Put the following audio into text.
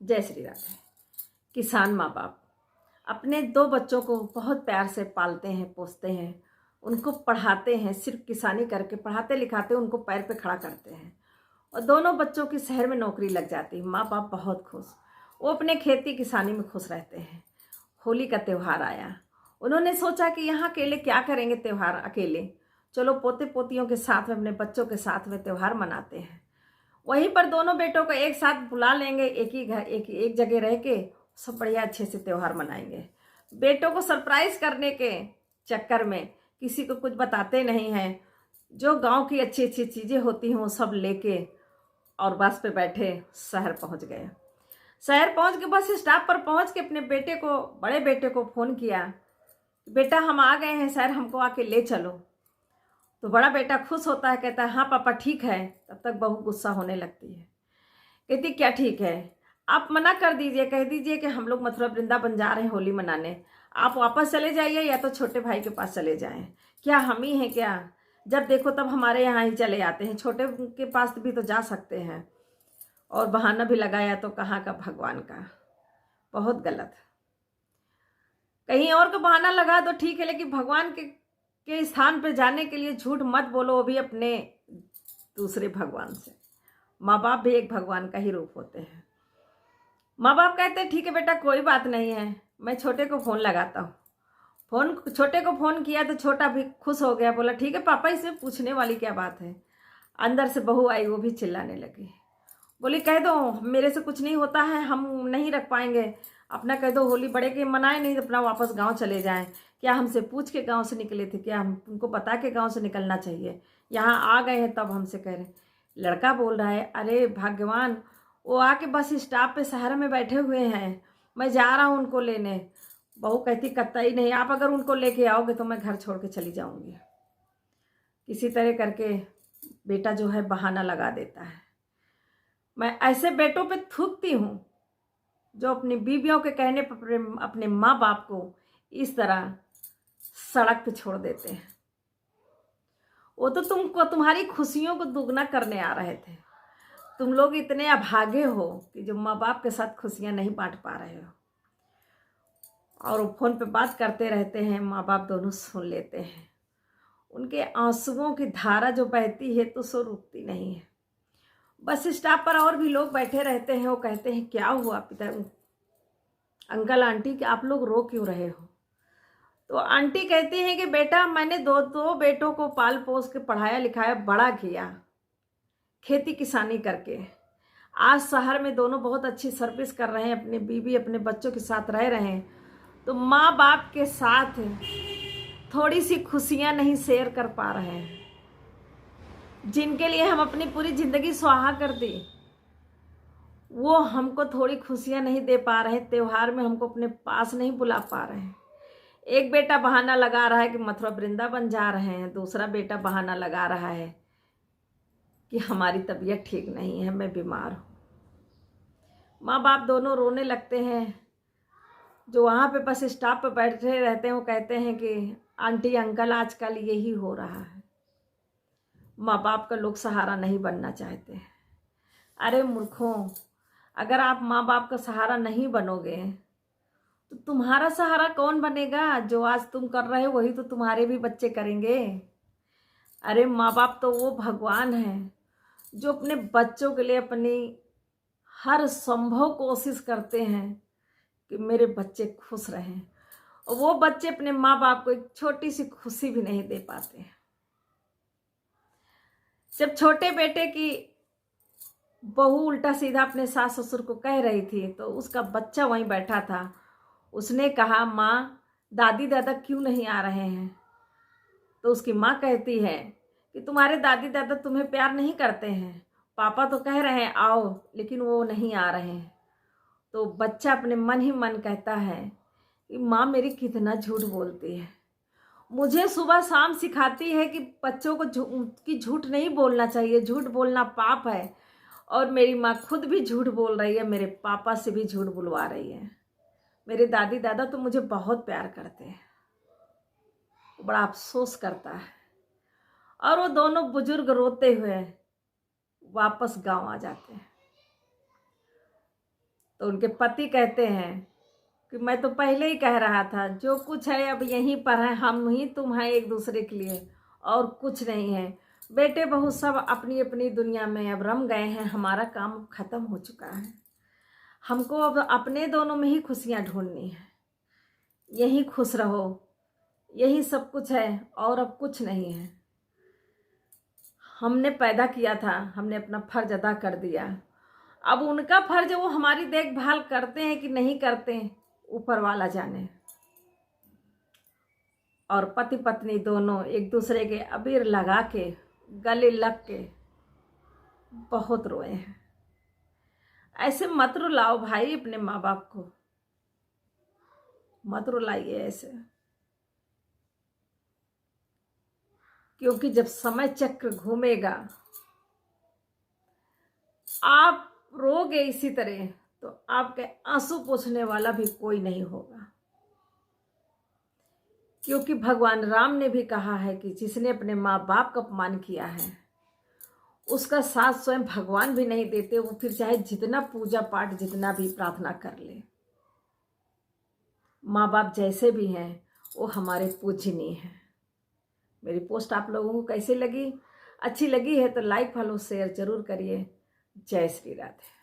जय श्री राधे। किसान माँ बाप अपने दो बच्चों को बहुत प्यार से पालते हैं, पोसते हैं, उनको पढ़ाते हैं, सिर्फ किसानी करके पढ़ाते लिखाते उनको पैर पे खड़ा करते हैं और दोनों बच्चों की शहर में नौकरी लग जाती है। माँ बाप बहुत खुश, वो अपने खेती किसानी में खुश रहते हैं। होली का त्यौहार आया, उन्होंने सोचा कि यहाँ अकेले क्या करेंगे त्यौहार, अकेले चलो पोते पोतियों के साथ में, अपने बच्चों के साथ में त्यौहार मनाते हैं। वहीं पर दोनों बेटों को एक साथ बुला लेंगे, एक ही घर एक जगह रह के सब बढ़िया अच्छे से त्यौहार मनाएंगे। बेटों को सरप्राइज करने के चक्कर में किसी को कुछ बताते नहीं हैं। जो गांव की अच्छी अच्छी चीज़ें होती हैं वो सब लेके और बस पे बैठे शहर पहुंच गए। शहर पहुंच के बस स्टॉप पर पहुंच के अपने बेटे को, बड़े बेटे को फ़ोन किया, बेटा हम आ गए हैं शहर, हमको आके ले चलो। तो बड़ा बेटा खुश होता है, कहता है हाँ पापा ठीक है। तब तक बहू गुस्सा होने लगती है, कहती क्या ठीक है, आप मना कर दीजिए, कह दीजिए कि हम लोग मथुरा वृंदावन जा रहे हैं होली मनाने, आप वापस चले जाइए या तो छोटे भाई के पास चले जाएं। क्या हम ही हैं क्या, जब देखो तब हमारे यहाँ ही चले आते हैं, छोटे के पास भी तो जा सकते हैं। और बहाना भी लगाया तो कहाँ का भगवान का, बहुत गलत। कहीं और का बहाना लगा तो ठीक है, लेकिन भगवान के स्थान पर जाने के लिए झूठ मत बोलो, वो भी अपने दूसरे भगवान से। माँ बाप भी एक भगवान का ही रूप होते हैं। माँ बाप कहते हैं ठीक है बेटा कोई बात नहीं है, मैं छोटे को फ़ोन लगाता हूँ। छोटे को फ़ोन किया तो छोटा भी खुश हो गया, बोला ठीक है पापा, इसमें पूछने वाली क्या बात है। अंदर से बहू आई, वो भी चिल्लाने लगी, बोली कह दो मेरे से कुछ नहीं होता है, हम नहीं रख पाएंगे, अपना कह दो होली बड़े के मनाए नहीं तो अपना वापस गांव चले जाएं। क्या हमसे पूछ के गांव से निकले थे, क्या हम उनको बता के गांव से निकलना चाहिए, यहाँ आ गए हैं तब हमसे कह रहे। लड़का बोल रहा है अरे भगवान, वो आके बस स्टॉप पे शहर में बैठे हुए हैं, मैं जा रहा हूँ उनको लेने। बहू कहती कतई नहीं, आप अगर उनको लेके आओगे तो मैं घर छोड़ के चली जाऊँगी। किसी तरह करके बेटा जो है बहाना लगा देता है। मैं ऐसे बेटों पे थूकती हूँ जो अपनी बीवियों के कहने पर अपने माँ बाप को इस तरह सड़क पे छोड़ देते हैं। वो तो तुमको तुम्हारी खुशियों को दुगना करने आ रहे थे, तुम लोग इतने अभागे हो कि जो माँ बाप के साथ खुशियाँ नहीं बांट पा रहे हो। और वो फ़ोन पे बात करते रहते हैं, माँ बाप दोनों सुन लेते हैं। उनके आंसुओं की धारा जो बहती है तो सो रुकती नहीं है। बस स्टॉप पर और भी लोग बैठे रहते हैं, वो कहते हैं क्या हुआ पिता, अंकल आंटी कि आप लोग रो क्यों रहे हो। तो आंटी कहती हैं कि बेटा मैंने दो बेटों को पाल पोस के पढ़ाया लिखाया बड़ा किया, खेती किसानी करके। आज शहर में दोनों बहुत अच्छी सर्विस कर रहे हैं, अपने बीवी अपने बच्चों के साथ रह रहे हैं, तो माँ बाप के साथ थोड़ी सी खुशियाँ नहीं शेयर कर पा रहे हैं। जिनके लिए हम अपनी पूरी ज़िंदगी सुहागा कर दी, वो हमको थोड़ी खुशियाँ नहीं दे पा रहे, त्यौहार में हमको अपने पास नहीं बुला पा रहे हैं। एक बेटा बहाना लगा रहा है कि मथुरा वृंदावन जा रहे हैं, दूसरा बेटा बहाना लगा रहा है कि हमारी तबीयत ठीक नहीं है, मैं बीमार हूँ। माँ बाप दोनों रोने लगते हैं। जो वहाँ पे बस स्टॉप पे बैठे रहते हैं वो कहते हैं कि आंटी अंकल आजकल यही हो रहा है, माँ बाप का लोग सहारा नहीं बनना चाहते हैं। अरे मूर्खों, अगर आप माँ बाप का सहारा नहीं बनोगे तो तुम्हारा सहारा कौन बनेगा। जो आज तुम कर रहे हो वही तो तुम्हारे भी बच्चे करेंगे। अरे माँ बाप तो वो भगवान हैं जो अपने बच्चों के लिए अपनी हर संभव कोशिश करते हैं कि मेरे बच्चे खुश रहें, और वो बच्चे अपने माँ बाप को एक छोटी सी खुशी भी नहीं दे पाते हैं। जब छोटे बेटे की बहू उल्टा सीधा अपने सास ससुर को कह रही थी तो उसका बच्चा वहीं बैठा था, उसने कहा माँ दादी दादा क्यों नहीं आ रहे हैं। तो उसकी माँ कहती है कि तुम्हारे दादी दादा तुम्हें प्यार नहीं करते हैं, पापा तो कह रहे हैं आओ लेकिन वो नहीं आ रहे हैं। तो बच्चा अपने मन ही मन कहता है कि माँ मेरी कितना झूठ बोलती है, मुझे सुबह शाम सिखाती है कि बच्चों को झूठ नहीं बोलना चाहिए, झूठ बोलना पाप है। और मेरी माँ खुद भी झूठ बोल रही है, मेरे पापा से भी झूठ बुलवा रही है। मेरे दादी दादा तो मुझे बहुत प्यार करते हैं। बड़ा अफसोस करता है। और वो दोनों बुजुर्ग रोते हुए वापस गांव आ जाते हैं। तो उनके पति कहते हैं कि मैं तो पहले ही कह रहा था, जो कुछ है अब यहीं पर है, हम ही तुम हैं एक दूसरे के लिए, और कुछ नहीं है। बेटे बहू सब अपनी अपनी दुनिया में अब रम गए हैं, हमारा काम खत्म हो चुका है। हमको अब अपने दोनों में ही खुशियाँ ढूंढनी है, यही खुश रहो, यही सब कुछ है और अब कुछ नहीं है। हमने पैदा किया था, हमने अपना फर्ज अदा कर दिया। अब उनका फर्ज वो हमारी देखभाल करते हैं कि नहीं करते, ऊपर वाला जाने। और पति पत्नी दोनों एक दूसरे के अबीर लगा के गले लग के बहुत रोए हैं। ऐसे मत रुलाओ भाई अपने माँ बाप को, मत रुलाइए ऐसे, क्योंकि जब समय चक्र घूमेगा आप रोगे इसी तरह तो आपके आंसू पोंछने वाला भी कोई नहीं होगा। क्योंकि भगवान राम ने भी कहा है कि जिसने अपने माँ बाप का अपमान किया है उसका साथ स्वयं भगवान भी नहीं देते, वो फिर चाहे जितना पूजा पाठ जितना भी प्रार्थना कर ले। माँ बाप जैसे भी हैं वो हमारे पूजनीय हैं। मेरी पोस्ट आप लोगों को कैसी लगी? अच्छी लगी है तो लाइक फॉलो शेयर जरूर करिए। जय श्री राधे।